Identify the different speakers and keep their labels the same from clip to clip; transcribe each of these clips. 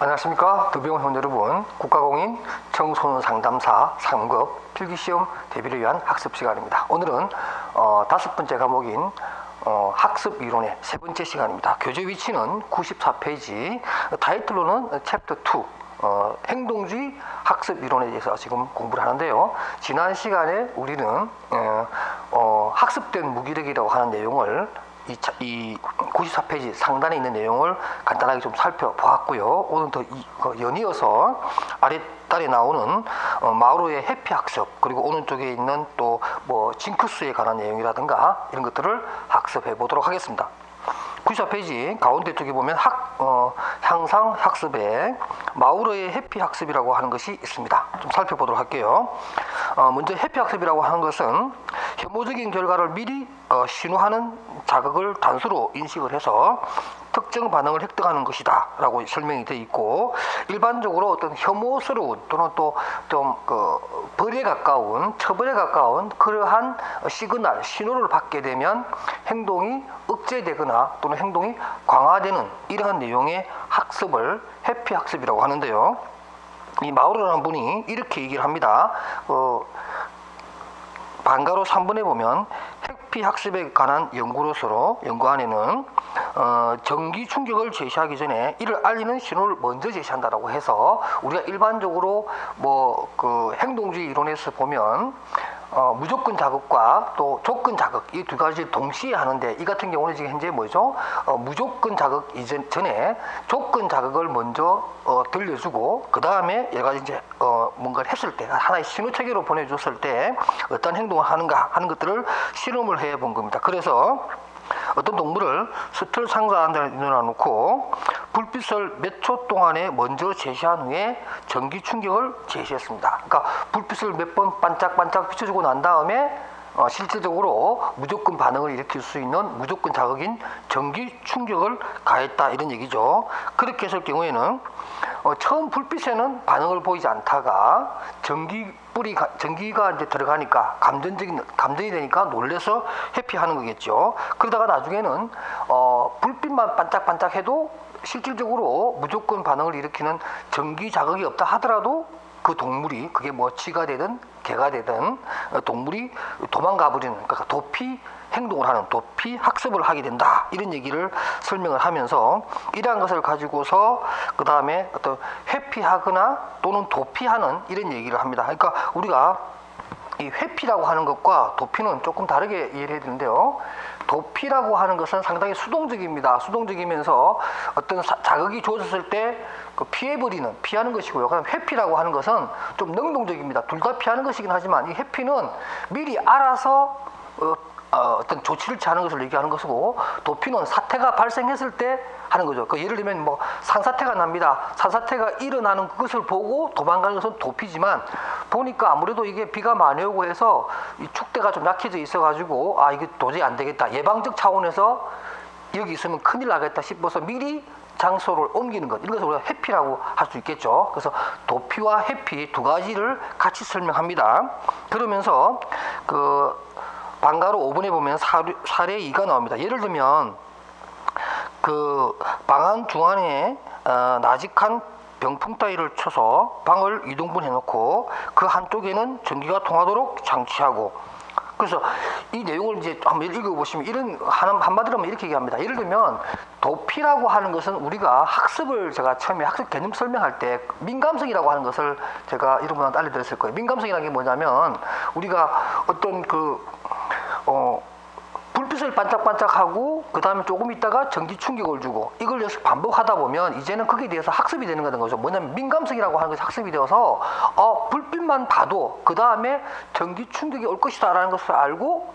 Speaker 1: 안녕하십니까. 더비용원 여러분, 국가공인 청소년 상담사 3급 필기시험 대비를 위한 학습 시간입니다. 오늘은 5번째 과목인 학습 이론의 3번째 시간입니다. 교재 위치는 94페이지, 타이틀로는 챕터 2 행동주의 학습 이론에 대해서 지금 공부를 하는데요. 지난 시간에 우리는 학습된 무기력이라고 하는 내용을 이 94페이지 상단에 있는 내용을 간단하게 좀 살펴보았고요. 오늘 더 연이어서 아래딸에 나오는 마우로의 해피학습, 그리고 오른쪽에 있는 또 뭐 징크스에 관한 내용이라든가 이런 것들을 학습해 보도록 하겠습니다. 94페이지 가운데 쪽에 보면 향상 학습에 마우로의 해피 학습이라고 하는 것이 있습니다. 좀 살펴보도록 할게요. 먼저 해피 학습이라고 하는 것은 혐오적인 결과를 미리 신호하는 자극을 단수로 인식을 해서 특정 반응을 획득하는 것이다 라고 설명이 되어 있고, 일반적으로 어떤 혐오스러운 또는 또 좀 벌에 가까운, 처벌에 가까운 그러한 시그널, 신호를 받게 되면 행동이 억제되거나 또는 행동이 강화되는 이러한 내용의 학습을 해피 학습이라고 하는데요. 이 마우로라는 분이 이렇게 얘기를 합니다. 반가로 3번에 보면 해피 학습에 관한 연구 안에는 전기 충격을 제시하기 전에 이를 알리는 신호를 먼저 제시한다라고 해서, 우리가 일반적으로 행동주의 이론에서 보면 무조건 자극과 또 조건 자극, 이 두 가지 동시에 하는데, 이 같은 경우는 지금 현재 뭐죠? 무조건 자극 전에 조건 자극을 먼저 들려주고, 그 다음에 여러 가지 이제 뭔가를 했을 때, 하나의 신호 체계로 보내줬을 때 어떤 행동을 하는가 하는 것들을 실험을 해 본 겁니다. 그래서 어떤 동물을 스틀 상자한 데 놓고 불빛을 몇 초 동안에 먼저 제시한 후에 전기 충격을 제시했습니다. 그러니까 불빛을 몇 번 반짝반짝 비춰주고 난 다음에 실질적으로 무조건 반응을 일으킬 수 있는 무조건 자극인 전기 충격을 가했다, 이런 얘기죠. 그렇게 했을 경우에는 처음 불빛에는 반응을 보이지 않다가 전기가 이제 들어가니까 감전이 되니까 놀래서 회피하는 거겠죠. 그러다가 나중에는 불빛만 반짝반짝해도 실질적으로 무조건 반응을 일으키는 전기 자극이 없다 하더라도 그 동물이, 그게 뭐 쥐가 되든 개가 되든 동물이 도망가 버리는, 그러니까 도피 행동을 하는, 도피 학습을 하게 된다, 이런 얘기를 설명을 하면서, 이러한 것을 가지고서 그 다음에 어떤 회피하거나 또는 도피하는 이런 얘기를 합니다. 그러니까 우리가 이 회피라고 하는 것과 도피는 조금 다르게 이해를 해야 되는데요. 도피라고 하는 것은 상당히 수동적입니다. 수동적이면서 어떤 자극이 주어졌을 때 피하는 것이고요. 그다음 회피라고 하는 것은 좀 능동적입니다. 둘 다 피하는 것이긴 하지만, 이 회피는 미리 알아서 어떤 조치를 취하는 것을 얘기하는 것이고, 도피는 사태가 발생했을 때 하는 거죠. 예를 들면 뭐 산사태가 납니다. 산사태가 일어나는 그것을 보고 도망가는 것은 도피지만, 보니까 아무래도 이게 비가 많이 오고 해서 이 축대가 좀 약해져 있어가지고 이게 도저히 안 되겠다, 예방적 차원에서 여기 있으면 큰일 나겠다 싶어서 미리 장소를 옮기는 것, 이런 것을 우리가 회피라고 할 수 있겠죠. 그래서 도피와 회피 두 가지를 같이 설명합니다. 그러면서 방가로 5번에 보면 사례 2가 나옵니다. 예를 들면 방 안 중앙에 나직한 병풍 따위를 쳐서 방을 이동분 해놓고 그 한쪽에는 전기가 통하도록 장치하고, 그래서 이 내용을 이제 한번 읽어보시면 이런 한마디로 하면 이렇게 얘기합니다. 예를 들면 도피라고 하는 것은 우리가 제가 처음에 학습 개념 설명할 때 민감성이라고 하는 것을 제가 여러분한테 알려드렸을 거예요. 민감성이라는 게 뭐냐면, 우리가 어떤 불빛을 반짝반짝하고 그 다음에 조금 있다가 전기 충격을 주고, 이걸 계속 반복하다 보면 이제는 거기에 대해서 학습이 되는 거죠. 뭐냐면 민감성이라고 하는 것이 학습이 되어서 불빛만 봐도 그 다음에 전기 충격이 올 것이다 라는 것을 알고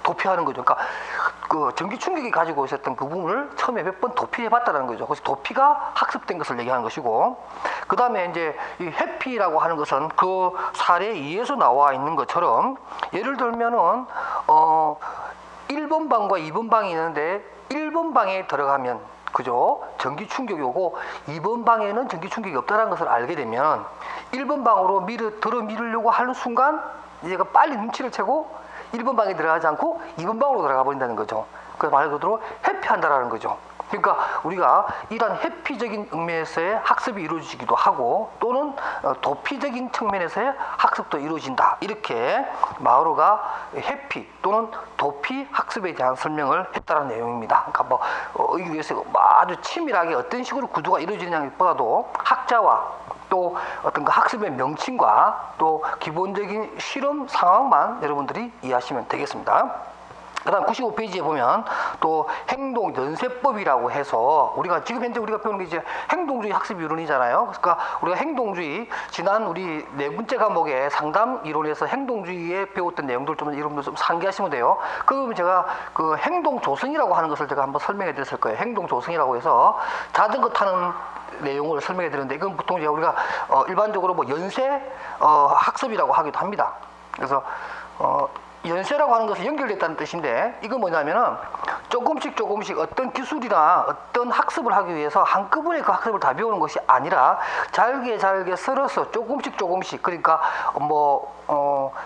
Speaker 1: 도피하는 거죠. 그러니까 전기 충격이 가지고 있었던 그 부분을 처음에 몇 번 도피해 봤다는 거죠. 그래서 도피가 학습된 것을 얘기하는 것이고, 그 다음에 이제 이 회피라고 하는 것은 그 사례 2에서 나와 있는 것처럼, 예를 들면은 1번 방과 2번 방이 있는데 1번 방에 들어가면 그죠? 전기 충격이 오고 2번 방에는 전기 충격이 없다는 것을 알게 되면 1번 방으로 밀으려고 하는 순간 얘가 빨리 눈치를 채고 1번 방에 들어가지 않고 2번 방으로 들어가 버린다는 거죠. 그래서 말 그대로 회피한다라는 거죠. 그러니까 우리가 이러한 회피적인 측면에서의 학습이 이루어지기도 하고 또는 도피적인 측면에서의 학습도 이루어진다. 이렇게 마우로가 회피 또는 도피 학습에 대한 설명을 했다는 내용입니다. 그러니까 뭐 의교에서 아주 치밀하게 어떤 식으로 구조가 이루어지느냐보다도 학자와 또 어떤 그 학습의 명칭과 또 기본적인 실험 상황만 여러분들이 이해하시면 되겠습니다. 그 다음 95페이지에 보면 또 행동 연쇄법이라고 해서 우리가 지금 현재 우리가 배우는 게 이제 행동주의 학습 이론이잖아요. 그러니까 우리가 행동주의 지난 우리 네 번째 과목의 상담 이론에서 행동주의에 배웠던 내용들 좀 여러분들 좀 상기하시면 돼요. 그러면 제가 그 행동 조성이라고 하는 것을 제가 한번 설명해 드렸을 거예요. 행동 조성이라고 해서 자전거 타는 내용을 설명해 드렸는데 이건 보통 우리가 일반적으로 뭐 연쇄 학습이라고 하기도 합니다. 그래서 연쇄라고 하는 것은 연결됐다는 뜻인데 이건 뭐냐면은 조금씩 어떤 기술이나 어떤 학습을 하기 위해서 한꺼번에 그 학습을 다 배우는 것이 아니라 잘게 썰어서 조금씩 그러니까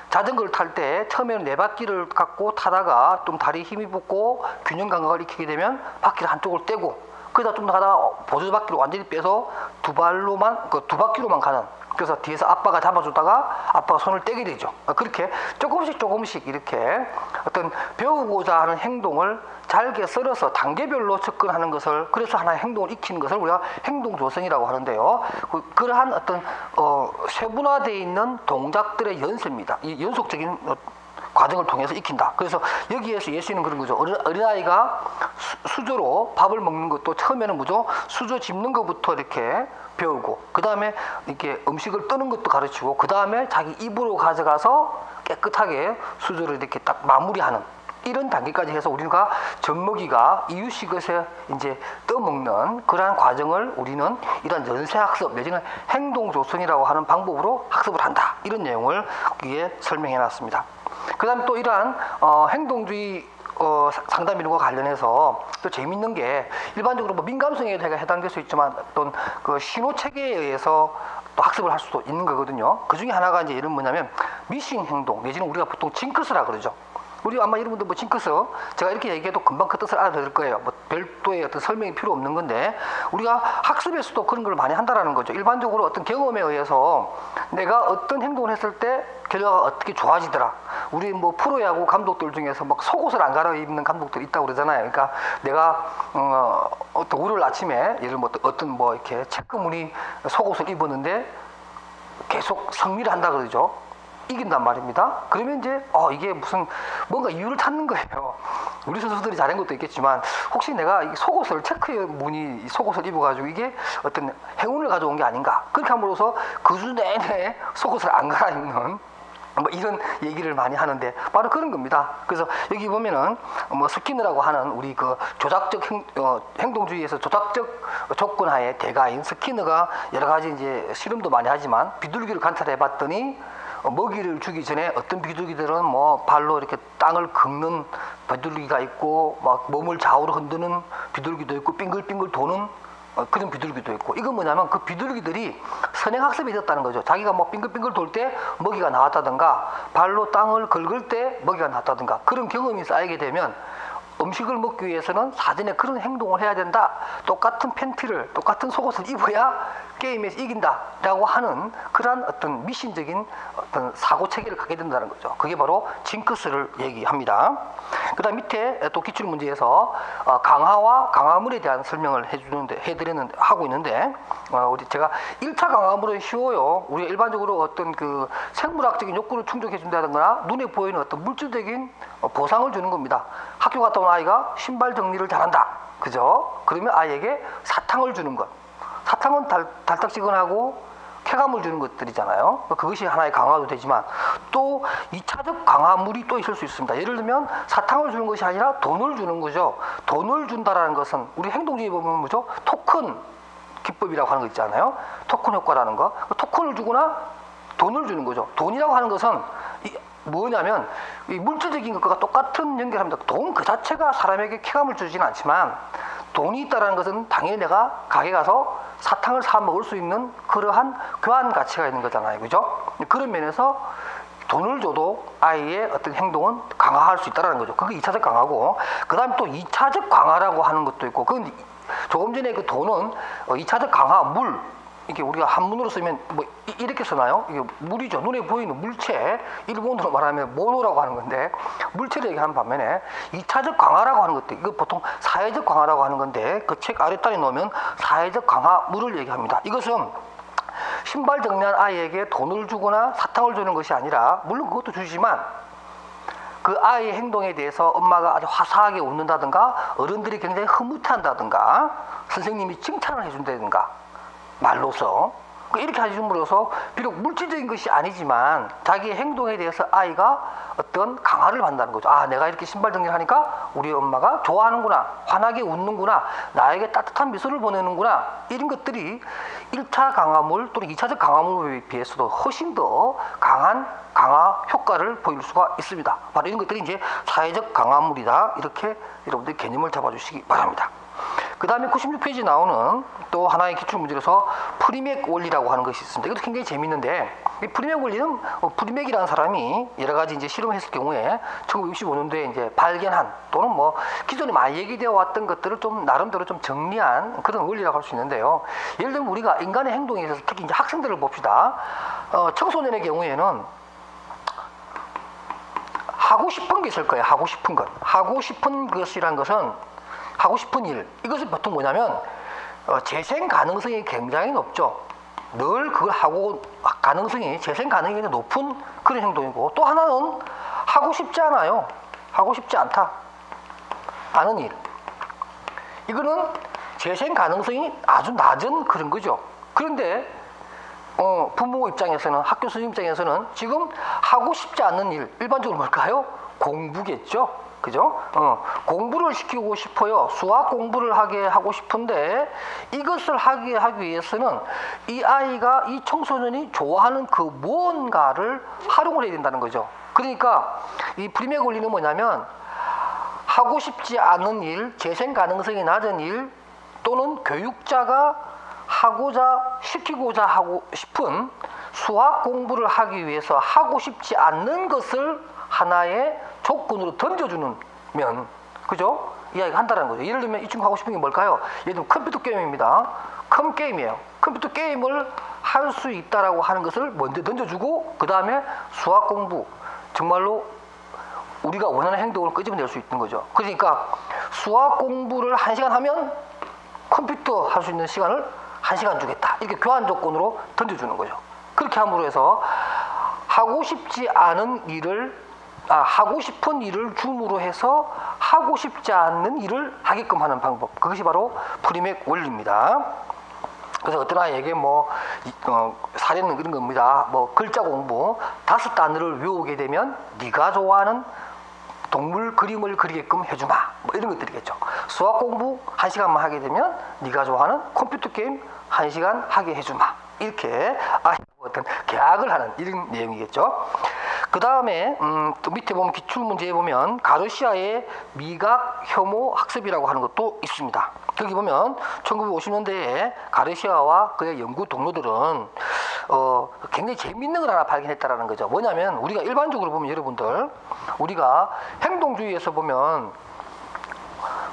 Speaker 1: 자전거를 탈 때 처음에는 네 바퀴를 갖고 타다가 좀 다리 힘이 붙고 균형 감각을 익히게 되면 바퀴를 한쪽을 떼고 그러다 좀 가다가 보조 바퀴를 완전히 빼서 두 바퀴로만 가는, 그래서 뒤에서 아빠가 잡아주다가 아빠가 손을 떼게 되죠. 그렇게 조금씩 이렇게 어떤 배우고자 하는 행동을 잘게 썰어서 단계별로 접근하는 것을, 그래서 하나의 행동을 익히는 것을 우리가 행동 조성이라고 하는데요. 그러한 어떤 세분화되어 있는 동작들의 연쇄입니다. 이 연속적인 과정을 통해서 익힌다. 그래서 여기에서 예수님은 그런 거죠. 어린아이가 수저로 밥을 먹는 것도 처음에는 뭐죠? 수저 집는 것부터 이렇게 배우고, 그 다음에 이렇게 음식을 뜨는 것도 가르치고, 그 다음에 자기 입으로 가져가서 깨끗하게 수저를 이렇게 딱 마무리하는 이런 단계까지 해서 우리가 젖먹이가 이유식에서 이제 떠먹는 그러한 과정을 우리는 이런 연쇄학습 내지는 행동조성이라고 하는 방법으로 학습을 한다. 이런 내용을 여기에 설명해 놨습니다. 그 다음에 또 이러한 행동주의 상담 이론과 관련해서 또 재밌는 게 일반적으로 뭐 민감성에 해당될 수 있지만 어떤 그 신호 체계에 의해서 또 학습을 할 수도 있는 거거든요. 그 중에 하나가 이제 이런 뭐냐면 미싱 행동 내지는 우리가 보통 징크스라 그러죠. 우리 아마 여러분들 뭐 징크스 제가 이렇게 얘기해도 금방 그 뜻을 알아들을 거예요. 뭐 별도의 어떤 설명이 필요 없는 건데 우리가 학습에서도 그런 걸 많이 한다라는 거죠. 일반적으로 어떤 경험에 의해서 내가 어떤 행동을 했을 때 결과가 어떻게 좋아지더라. 우리 뭐 프로야구 감독들 중에서 막 속옷을 안 갈아입는 감독들이 있다고 그러잖아요. 그러니까 내가 어떤 월요일 아침에 예를 들면 어떤 뭐 이렇게 체크무늬 속옷을 입었는데 계속 승리를 한다 그러죠. 이긴단 말입니다. 그러면 이제 이게 무슨 뭔가 이유를 찾는 거예요. 우리 선수들이 잘한 것도 있겠지만 혹시 내가 이 속옷을 체크 무늬 속옷을 입어가지고 이게 어떤 행운을 가져온 게 아닌가. 그렇게 함으로써 그 주 내내 속옷을 안 갈아입는 뭐 이런 얘기를 많이 하는데 바로 그런 겁니다. 그래서 여기 보면은 뭐 스키너라고 하는 우리 그 조작적 행동주의에서 조작적 조건하에 대가인 스키너가 여러 가지 이제 실험도 많이 하지만 비둘기를 관찰해 봤더니 먹이를 주기 전에 어떤 비둘기들은 뭐 발로 이렇게 땅을 긁는 비둘기가 있고 막 몸을 좌우로 흔드는 비둘기도 있고 빙글빙글 도는 그런 비둘기도 있고, 이건 뭐냐면 그 비둘기들이 선행학습이 됐다는 거죠. 자기가 뭐 빙글빙글 돌 때 먹이가 나왔다든가 발로 땅을 긁을 때 먹이가 나왔다든가 그런 경험이 쌓이게 되면 음식을 먹기 위해서는 사전에 그런 행동을 해야 된다. 똑같은 팬티를 똑같은 속옷을 입어야 게임에서 이긴다라고 하는 그러한 어떤 미신적인 어떤 사고 체계를 갖게 된다는 거죠. 그게 바로 징크스를 얘기합니다. 그다음 밑에 또 기출 문제에서 강화와 강화물에 대한 설명을 하고 있는데 우리 제가 1차 강화물은 쉬워요. 우리가 일반적으로 어떤 그 생물학적인 욕구를 충족해 준다든가 눈에 보이는 어떤 물질적인 보상을 주는 겁니다. 학교 갔다 온 아이가 신발 정리를 잘한다. 그죠? 그러면 아이에게 사탕을 주는 것. 사탕은 달딱지근하고 쾌감을 주는 것들이잖아요. 그것이 하나의 강화도 되지만 또 2차적 강화물이 또 있을 수 있습니다. 예를 들면 사탕을 주는 것이 아니라 돈을 주는 거죠. 돈을 준다라는 것은 우리 행동주의에 보면 뭐죠? 토큰 기법이라고 하는 거 있잖아요. 토큰 효과라는 거. 토큰을 주거나 돈을 주는 거죠. 돈이라고 하는 것은 뭐냐면 이 물질적인 것과 똑같은 연결합니다. 돈 그 자체가 사람에게 쾌감을 주지는 않지만 돈이 있다는 것은 당연히 내가 가게 가서 사탕을 사 먹을 수 있는 그러한 교환 가치가 있는 거잖아요. 그죠? 그런 면에서 돈을 줘도 아이의 어떤 행동은 강화할 수 있다는 거죠. 그게 2차적 강화고, 그 다음에 또 2차적 강화라고 하는 것도 있고, 그건 조금 전에 그 돈은 2차적 강화, 물, 이게 우리가 한문으로 쓰면 뭐 이렇게 쓰나요? 이게 물이죠. 눈에 보이는 물체, 일본어로 말하면 모노라고 하는 건데, 물체를 얘기하는 반면에 2차적 강화라고 하는 것도, 이거 보통 사회적 강화라고 하는 건데, 그 책 아래단에 놓으면 사회적 강화물을 얘기합니다. 이것은 신발 정리한 아이에게 돈을 주거나 사탕을 주는 것이 아니라, 물론 그것도 주지만 그 아이의 행동에 대해서 엄마가 아주 화사하게 웃는다든가, 어른들이 굉장히 흐뭇해한다든가, 선생님이 칭찬을 해준다든가, 말로서 이렇게 해줌으로써 비록 물질적인 것이 아니지만 자기의 행동에 대해서 아이가 어떤 강화를 받는다는 거죠. 아, 내가 이렇게 신발 정리를 하니까 우리 엄마가 좋아하는구나, 환하게 웃는구나, 나에게 따뜻한 미소를 보내는구나, 이런 것들이 1차 강화물 또는 2차적 강화물에 비해서도 훨씬 더 강한 강화 효과를 보일 수가 있습니다. 바로 이런 것들이 이제 사회적 강화물이다, 이렇게 여러분들이 개념을 잡아주시기 바랍니다. 그 다음에 96페이지 나오는 또 하나의 기출문제로서 프리맥 원리라고 하는 것이 있습니다. 이것도 굉장히 재밌는데, 이 프리맥 원리는 프리맥이라는 사람이 여러 가지 이제 실험했을 경우에 1965년도에 이제 발견한, 또는 뭐 기존에 많이 얘기되어 왔던 것들을 좀 나름대로 좀 정리한 그런 원리라고 할 수 있는데요. 예를 들면 우리가 인간의 행동에 있어서 특히 이제 학생들을 봅시다. 청소년의 경우에는 하고 싶은 게 있을 거예요. 하고 싶은 것. 하고 싶은 것이란 것은 하고 싶은 일, 이것은 보통 뭐냐면 재생 가능성이 굉장히 높죠. 늘 그걸 하고 가능성이, 재생 가능성이 높은 그런 행동이고, 또 하나는 하고 싶지 않아요. 하고 싶지 않다, 않은 일, 이거는 재생 가능성이 아주 낮은 그런 거죠. 그런데 부모 입장에서는, 학교 선생님 입장에서는 지금 하고 싶지 않는 일, 일반적으로 뭘까요? 공부겠죠. 그죠? 공부를 시키고 싶어요. 수학 공부를 하게 하고 싶은데, 이것을 하게 하기 위해서는 이 아이가, 이 청소년이 좋아하는 그 무언가를 활용을 해야 된다는 거죠. 그러니까 이 프리맥 원리는 뭐냐면, 하고 싶지 않은 일, 재생 가능성이 낮은 일, 또는 교육자가 하고자, 시키고자 하고 싶은 수학 공부를 하기 위해서 하고 싶지 않는 것을 하나의 조건으로 던져주는 면, 그죠? 이야기가 한다는 거죠. 예를 들면 이 친구 하고 싶은 게 뭘까요? 예를 들면 컴퓨터 게임입니다. 게임이에요. 컴퓨터 게임을 할 수 있다라고 하는 것을 먼저 던져주고, 그 다음에 수학 공부, 정말로 우리가 원하는 행동을 끄집어낼 수 있는 거죠. 그러니까 수학 공부를 1시간 하면 컴퓨터 할 수 있는 시간을 1시간 주겠다, 이렇게 교환 조건으로 던져주는 거죠. 그렇게 함으로 해서 하고 싶지 않은 일을, 하고 싶은 일을 줌으로 해서 하고 싶지 않는 일을 하게끔 하는 방법, 그것이 바로 프리맥 원리입니다. 그래서 어떤 아이에게 사례는 그런 겁니다. 글자 공부 5단어를 외우게 되면 네가 좋아하는 동물 그림을 그리게끔 해주마, 이런 것들이겠죠. 수학 공부 1시간만 하게 되면 네가 좋아하는 컴퓨터 게임 1시간 하게 해주마, 이렇게 어떤 계약을 하는 이런 내용이겠죠. 그 다음에 또 밑에 보면 기출문제에 보면 가르시아의 미각 혐오 학습이라고 하는 것도 있습니다. 여기 보면 1950년대에 가르시아와 그의 연구 동료들은 굉장히 재밌는 걸 하나 발견했다라는 거죠. 뭐냐면, 우리가 일반적으로 보면, 여러분들, 우리가 행동주의에서 보면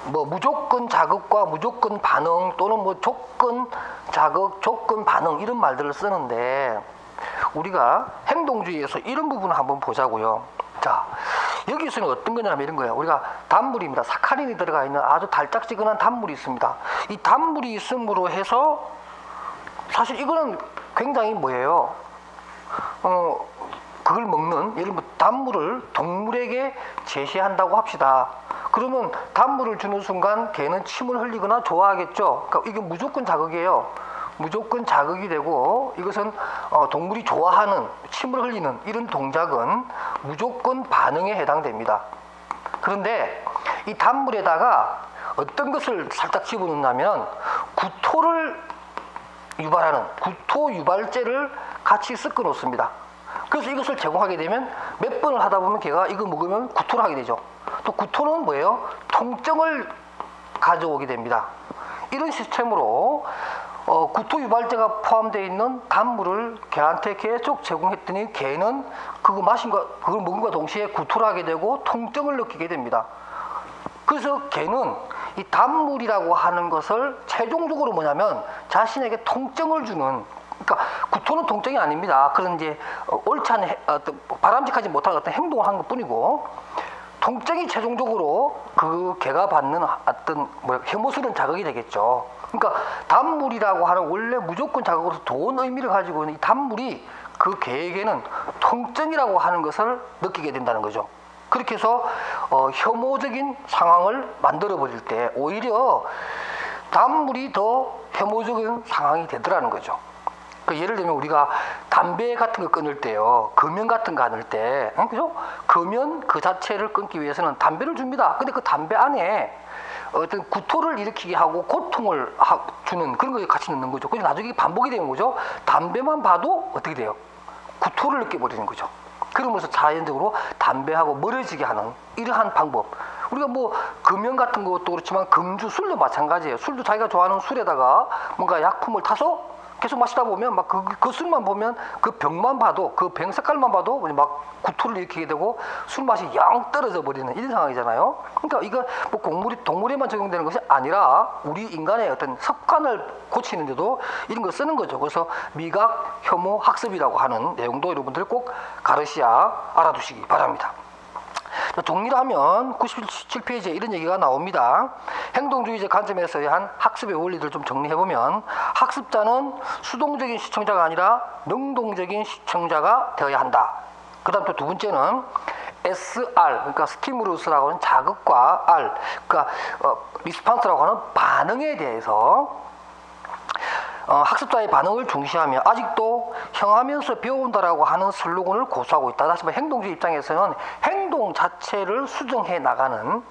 Speaker 1: 무조건 자극과 무조건 반응, 또는 조건 자극, 조건 반응, 이런 말들을 쓰는데, 우리가 행동주의에서 이런 부분을 한번 보자고요. 자, 여기서는 어떤 거냐면 이런 거예요. 우리가 단물입니다. 사카린이 들어가 있는 아주 달짝지근한 단물이 있습니다. 이 단물이 있음으로 해서 사실 이거는 굉장히 뭐예요? 그걸 먹는, 예를 들면 단물을 동물에게 제시한다고 합시다. 그러면 단물을 주는 순간 걔는 침을 흘리거나 좋아하겠죠. 그러니까 이게 무조건 자극이에요. 무조건 자극이 되고, 이것은 동물이 좋아하는, 침을 흘리는 이런 동작은 무조건 반응에 해당됩니다. 그런데 이 단물에다가 어떤 것을 살짝 집어넣냐면 구토를 유발하는 구토 유발제를 같이 섞어 놓습니다. 그래서 이것을 제공하게 되면 몇 번을 하다 보면 걔가 이거 먹으면 구토를 하게 되죠. 또 구토는 뭐예요? 통증을 가져오게 됩니다. 이런 시스템으로 구토 유발제가 포함되어 있는 단물을 개한테 계속 제공했더니 개는 그거 그걸 먹음과 동시에 구토를 하게 되고 통증을 느끼게 됩니다. 그래서 개는 이 단물이라고 하는 것을 최종적으로 뭐냐면 자신에게 통증을 주는, 그러니까 구토는 통증이 아닙니다. 그런 이제 옳지 않은 바람직하지 못한 어떤 행동을 하는 것뿐이고, 통증이 최종적으로 그 개가 받는 어떤 혐오스러운 자극이 되겠죠. 그러니까 단물이라고 하는 원래 무조건 자극으로서 좋은 의미를 가지고 있는 이 단물이 그 개에게는 통증이라고 하는 것을 느끼게 된다는 거죠. 그렇게 해서 혐오적인 상황을 만들어 버릴 때 오히려 단물이 더 혐오적인 상황이 되더라는 거죠. 예를 들면 우리가 담배 같은 거 끊을 때요, 금연 같은 거 끊을 때, 그죠? 금연 그 자체를 끊기 위해서는 담배를 줍니다. 근데 그 담배 안에 어떤 구토를 일으키게 하고 고통을 주는 그런 걸 같이 넣는 거죠. 그래서 나중에 반복이 되는 거죠. 담배만 봐도 어떻게 돼요? 구토를 느껴버리는 거죠. 그러면서 자연적으로 담배하고 멀어지게 하는 이러한 방법. 우리가 뭐 금연 같은 것도 그렇지만 금주, 술도 마찬가지예요. 술도 자기가 좋아하는 술에다가 뭔가 약품을 타서 계속 마시다 보면 막 그 술만 보면 그 병만 봐도 그 병 색깔만 봐도 막 구토를 일으키게 되고 술 맛이 영 떨어져 버리는 이런 상황이잖아요. 그러니까 이거 뭐 동물에만 적용되는 것이 아니라 우리 인간의 어떤 습관을 고치는데도 이런 거 쓰는 거죠. 그래서 미각 혐오 학습이라고 하는 내용도 여러분들 꼭 가르시야 알아두시기 바랍니다. 정리를 하면 97페이지에 이런 얘기가 나옵니다. 행동주의적 관점에서 한 학습의 원리를 좀 정리해보면, 학습자는 수동적인 시청자가 아니라 능동적인 시청자가 되어야 한다. 그 다음 또 두 번째는 SR, 그러니까 스티무루스라고 하는 자극과 R, 그러니까 리스판스라고 하는 반응에 대해서 학습자의 반응을 중시하며 아직도 형하면서 배운다라고 하는 슬로건을 고수하고 있다. 다시 말해 행동주의 입장에서는 행동 자체를 수정해 나가는,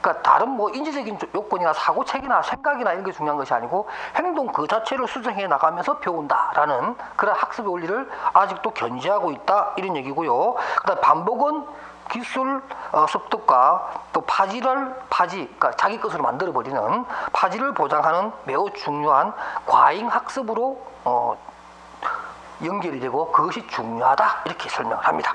Speaker 1: 그러니까 다른 뭐 인지적인 요건이나 사고책이나 생각이나 이런 게 중요한 것이 아니고 행동 그 자체를 수정해 나가면서 배운다라는 그런 학습의 원리를 아직도 견지하고 있다, 이런 얘기고요. 그다음 반복은 기술 습득과 또 파지, 그러니까 자기 것으로 만들어버리는 파지를 보장하는 매우 중요한 과잉 학습으로 연결이 되고 그것이 중요하다, 이렇게 설명을 합니다.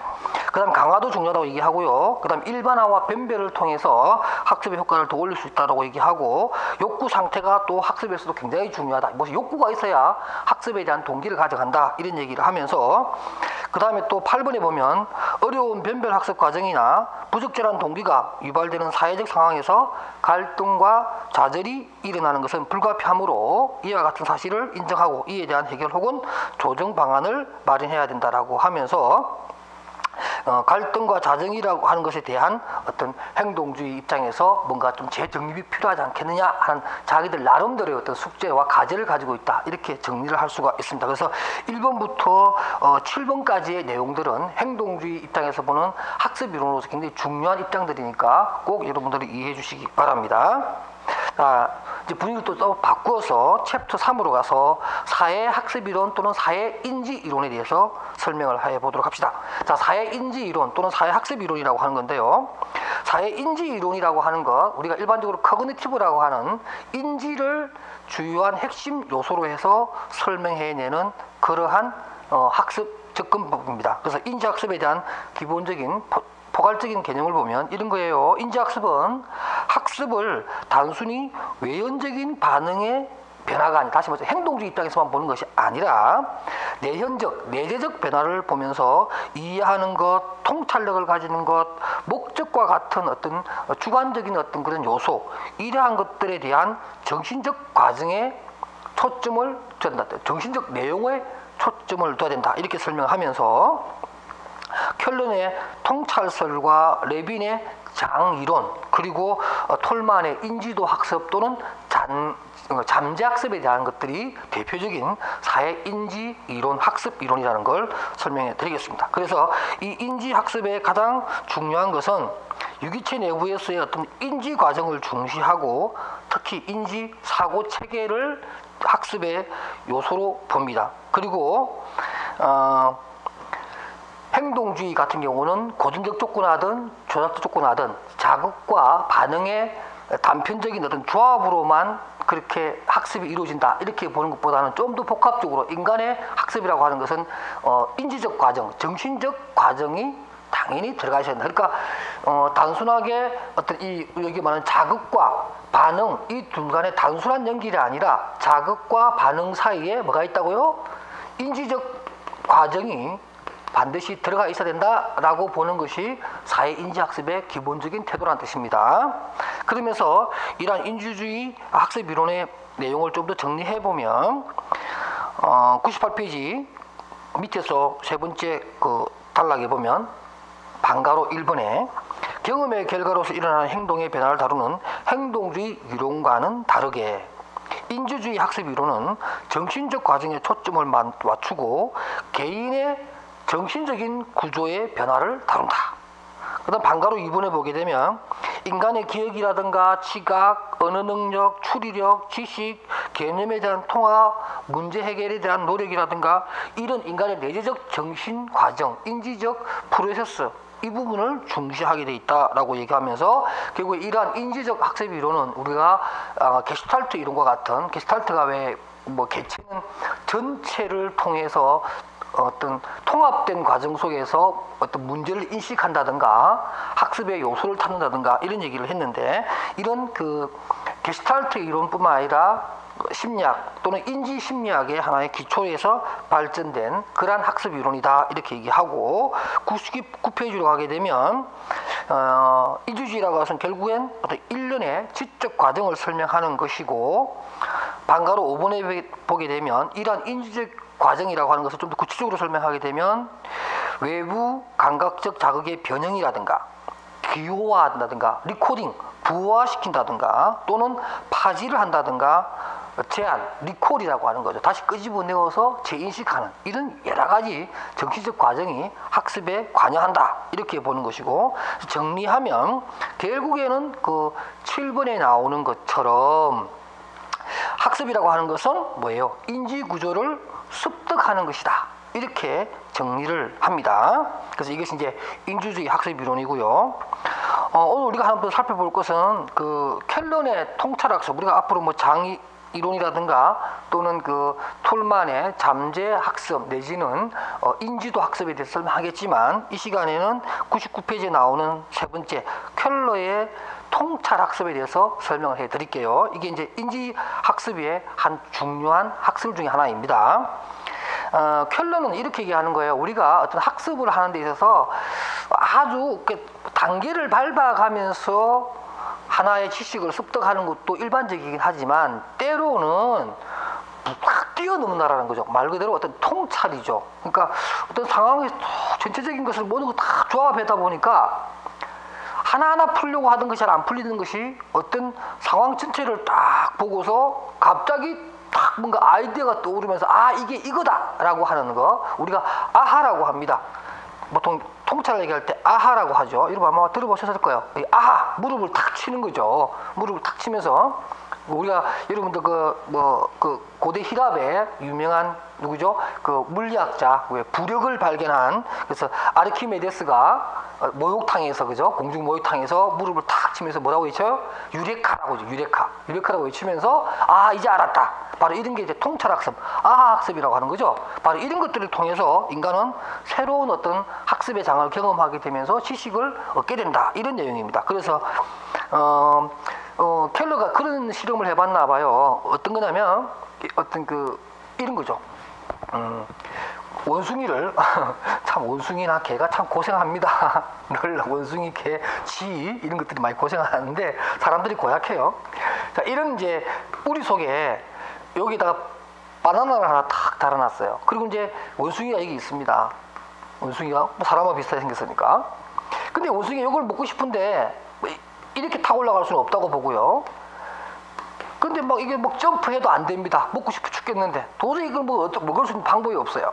Speaker 1: 그 다음 강화도 중요하다고 얘기하고요. 그 다음 일반화와 변별을 통해서 학습의 효과를 더 올릴 수 있다고 얘기하고, 욕구 상태가 또 학습에서도 굉장히 중요하다. 무슨 욕구가 있어야 학습에 대한 동기를 가져간다, 이런 얘기를 하면서, 그 다음에 또 8번에 보면 어려운 변별 학습 과정이나 부적절한 동기가 유발되는 사회적 상황에서 갈등과 좌절이 일어나는 것은 불가피하므로 이와 같은 사실을 인정하고 이에 대한 해결 혹은 조정 방안을 마련해야 된다라고 하면서, 갈등과 자정이라고 하는 것에 대한 어떤 행동주의 입장에서 뭔가 좀 재정립이 필요하지 않겠느냐 하는 자기들 나름대로의 어떤 숙제와 과제를 가지고 있다, 이렇게 정리를 할 수가 있습니다. 그래서 1번부터 7번까지의 내용들은 행동주의 입장에서 보는 학습 이론으로서 굉장히 중요한 입장들이니까 꼭 여러분들이 이해해 주시기 바랍니다. 이제 분위기를 또 바꾸어서 챕터 3으로 가서 사회학습이론 또는 사회인지이론에 대해서 설명을 해보도록 합시다. 자, 사회인지이론 또는 사회학습이론이라고 하는 건데요. 사회인지이론이라고 하는 것, 우리가 일반적으로 커그니티브라고 하는 인지를 주요한 핵심 요소로 해서 설명해내는 그러한 학습 접근법입니다. 그래서 인지학습에 대한 기본적인 포괄적인 개념을 보면 이런 거예요. 인지학습은 학습을 단순히 외연적인 반응의 변화가 아니, 다시 말해서 행동주의 입장에서만 보는 것이 아니라 내현적, 내재적 변화를 보면서 이해하는 것, 통찰력을 가지는 것, 목적과 같은 어떤 주관적인 어떤 그런 요소, 이러한 것들에 대한 정신적 과정에 초점을 둬야 된다. 정신적 내용에 초점을 둬야 된다, 이렇게 설명하면서 켈른의 통찰설과 레빈의 장이론, 그리고 톨만의 인지도 학습 또는 잠재학습에 대한 것들이 대표적인 사회인지 이론, 학습 이론이라는 걸 설명해 드리겠습니다. 그래서 이 인지학습의 가장 중요한 것은 유기체 내부에서의 어떤 인지 과정을 중시하고 특히 인지 사고 체계를 학습의 요소로 봅니다. 그리고 행동주의 같은 경우는 고전적 조건하든 조작적 조건하든 자극과 반응의 단편적인 어떤 조합으로만 그렇게 학습이 이루어진다 이렇게 보는 것보다는 좀 더 복합적으로 인간의 학습이라고 하는 것은 인지적 과정, 정신적 과정이 당연히 들어가 있어야 된다. 그러니까 단순하게 어떤 여기 말하는 자극과 반응 이 둘 간의 단순한 연결이 아니라 자극과 반응 사이에 뭐가 있다고요? 인지적 과정이 반드시 들어가 있어야 된다라고 보는 것이 사회인지학습의 기본적인 태도라는 뜻입니다. 그러면서 이러한 인지주의 학습 이론의 내용을 좀 더 정리해 보면 98페이지 밑에서 세 번째 그 단락에 보면 방가로 1번에 경험의 결과로서 일어나는 행동의 변화를 다루는 행동주의 이론과는 다르게 인지주의 학습 이론은 정신적 과정에 초점을 맞추고 개인의 정신적인 구조의 변화를 다룬다. 그 다음 방가로 2번에 보게 되면 인간의 기억이라든가 지각, 언어 능력, 추리력, 지식, 개념에 대한 통합, 문제 해결에 대한 노력이라든가 이런 인간의 내재적 정신 과정, 인지적 프로세스 이 부분을 중시하게 돼 있다라고 얘기하면서 결국 이러한 인지적 학습 이론은 우리가 게슈탈트 이론과 같은 게슈탈트가 왜 뭐 개체는 전체를 통해서 어떤 통합된 과정 속에서 어떤 문제를 인식한다든가 학습의 요소를 찾는다든가 이런 얘기를 했는데 이런 그 게슈탈트 이론뿐만 아니라 심리학 또는 인지 심리학의 하나의 기초에서 발전된 그러한 학습 이론이다 이렇게 얘기하고 99페이지로 가게 되면 인지주의라고 해서 결국엔 어떤 일련의 지적 과정을 설명하는 것이고 방가로 5번에 보게 되면 이러한 인지적 과정이라고 하는 것을 좀 더 구체적으로 설명하게 되면 외부 감각적 자극의 변형이라든가 기호화한다든가 리코딩, 부호화시킨다든가 또는 파지를 한다든가 제한, 리콜이라고 하는 거죠. 다시 끄집어내어서 재인식하는 이런 여러 가지 정신적 과정이 학습에 관여한다 이렇게 보는 것이고 정리하면 결국에는 그 7번에 나오는 것처럼 학습이라고 하는 것은 뭐예요? 인지 구조를 습득하는 것이다. 이렇게 정리를 합니다. 그래서 이것이 이제 인지주의 학습 이론이고요. 오늘 우리가 한번 살펴볼 것은 그 켈런의 통찰학습, 우리가 앞으로 뭐 장이 이론이라든가 또는 그 톨만의 잠재 학습 내지는 인지도 학습에 대해서 설명하겠지만 이 시간에는 99페이지에 나오는 세 번째 켈러의 통찰 학습에 대해서 설명을 해 드릴게요. 이게 이제 인지 학습의 한 중요한 학습 중에 하나입니다. 켈러는 이렇게 얘기하는 거예요. 우리가 어떤 학습을 하는 데 있어서 아주 단계를 밟아가면서 하나의 지식을 습득하는 것도 일반적이긴 하지만 때로는 막 뛰어넘는다라는 거죠. 말 그대로 어떤 통찰이죠. 그러니까 어떤 상황에서 전체적인 것을 모든 걸 다 조합하다 보니까 하나하나 풀려고 하던 것이 잘 안 풀리는 것이 어떤 상황 전체를 딱 보고서 갑자기 딱 뭔가 아이디어가 떠오르면서 아 이게 이거다라고 하는 거 우리가 아하라고 합니다. 보통 통찰을 얘기할 때 아하라고 하죠. 여러분 아마 들어보셨을 거예요. 아하 무릎을 탁 치는 거죠. 무릎을 탁 치면서 우리가 여러분들 그 고대 히랍의 유명한 누구죠? 그 물리학자 부력을 발견한 그래서 아르키메데스가 목욕탕에서 그죠? 공중 목욕탕에서 무릎을 탁 치면서 뭐라고 외쳐요? 유레카라고 하죠. 유레카라고 외치면서 아 이제 알았다. 바로 이런 게 이제 통찰학습, 아하학습이라고 하는 거죠. 바로 이런 것들을 통해서 인간은 새로운 어떤 학습의 장을 경험하게 되면서 지식을 얻게 된다. 이런 내용입니다. 그래서 켈러가 그런 실험을 해봤나 봐요. 어떤 거냐면 어떤 이런 거죠. 원숭이를 참 원숭이나 개가 참 고생합니다. 늘 원숭이, 개, 쥐 이런 것들이 많이 고생하는데 사람들이 고약해요. 자, 이런 이제 우리 속에 여기다가 바나나를 하나 탁 달아놨어요. 그리고 이제 원숭이가 여기 있습니다. 원숭이가 사람하고 비슷하게 생겼으니까. 근데 원숭이가 이걸 먹고 싶은데 이렇게 타고 올라갈 수는 없다고 보고요. 근데 막 이게 막 점프해도 안 됩니다. 먹고 싶어 죽겠는데 도저히 이걸 먹을 수 있는 방법이 없어요.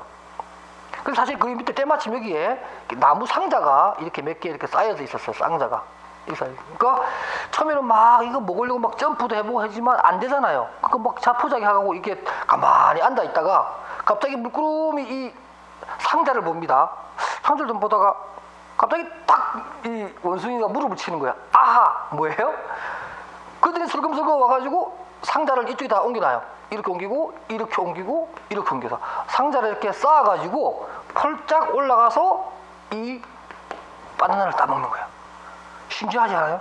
Speaker 1: 그래서 사실 그 밑에 때마침 여기에 나무 상자가 이렇게 몇 개 이렇게 쌓여져 있었어요. 상자가. 그러니까 처음에는 막 이거 먹으려고 막 점프도 해보고 하지만 안 되잖아요. 그러니까 막 자포자기 하고 이게 가만히 앉아 있다가 갑자기 물끄러미 이 상자를 봅니다. 상자를 좀 보다가 갑자기 딱 이 원숭이가 무릎을 치는 거야. 아하 뭐예요? 그들이 슬금슬금 와가지고 상자를 이쪽에다 옮겨놔요. 이렇게 옮기고 이렇게 옮기고 이렇게 옮겨서 상자를 이렇게 쌓아가지고 펄짝 올라가서 이 바나나를 따먹는 거야. 신기하지 않아요?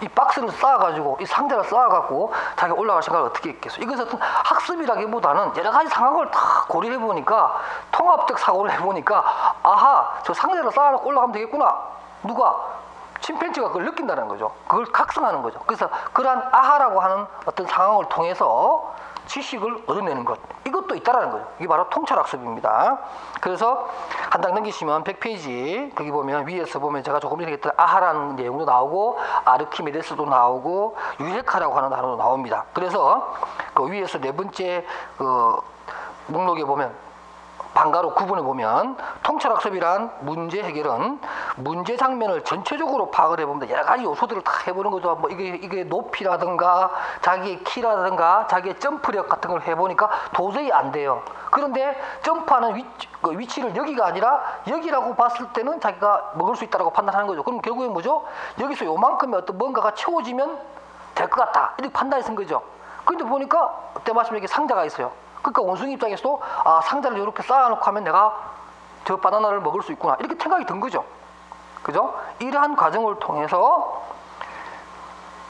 Speaker 1: 이 박스를 쌓아가지고 이 상자를 쌓아갖고 자기가 올라갈 생각을 어떻게 했겠어. 이것은 어떤 학습이라기보다는 여러 가지 상황을 다 고려해 보니까 통합적 사고를 해보니까 아하, 저 상자를 쌓아놓고 올라가면 되겠구나. 누가? 침팬지가 그걸 느낀다는 거죠. 그걸 각성하는 거죠. 그래서 그러한 아하라고 하는 어떤 상황을 통해서 지식을 얻어내는 것, 이것도 있다라는 거죠. 이게 바로 통찰학습입니다. 그래서 한 장 넘기시면 100페이지 거기 보면 위에서 보면 제가 조금 전에 했던 아하라는 내용도 나오고 아르키메데스도 나오고 유레카라고 하는 단어도 나옵니다. 그래서 그 위에서 네 번째 그 목록에 보면 방가로 구분해 보면 통찰학습이란 문제 해결은 문제 장면을 전체적으로 파악을 해보면 여러 가지 요소들을 다 해보는 거죠. 뭐 이게 높이라든가 자기의 키라든가 자기의 점프력 같은 걸 해보니까 도저히 안 돼요. 그런데 점프하는 위치를 여기가 아니라 여기라고 봤을 때는 자기가 먹을 수 있다고 판단하는 거죠. 그럼 결국에 뭐죠? 여기서 요만큼의 어떤 뭔가가 채워지면 될 것 같다, 이렇게 판단이 쓴 거죠. 그런데 보니까 때마침 여기 상자가 있어요. 그러니까 원숭이 입장에서도 아, 상자를 이렇게 쌓아놓고 하면 내가 저 바나나를 먹을 수 있구나, 이렇게 생각이 든 거죠. 그죠? 이러한 과정을 통해서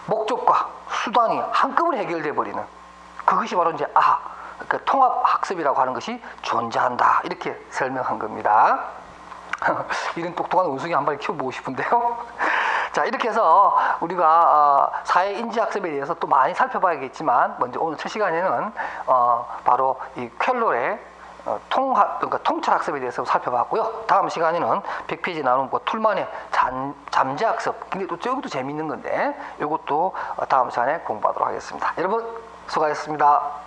Speaker 1: 목적과 수단이 한꺼번에 해결돼 버리는 그것이 바로 이제 아하, 그러니까 통합학습이라고 하는 것이 존재한다, 이렇게 설명한 겁니다. 이런 똑똑한 원숭이 한 마리 키워보고 싶은데요. 자, 이렇게 해서 우리가 사회인지학습에 대해서 또 많이 살펴봐야겠지만 먼저 오늘 첫 시간에는 바로 이 켈롤의 그러니까 통찰학습에 대해서 살펴봤고요. 다음 시간에는 100페이지 나오는 뭐 툴만의 잠재학습, 근데 또 이것도 재밌는 건데 이것도 다음 시간에 공부하도록 하겠습니다. 여러분 수고하셨습니다.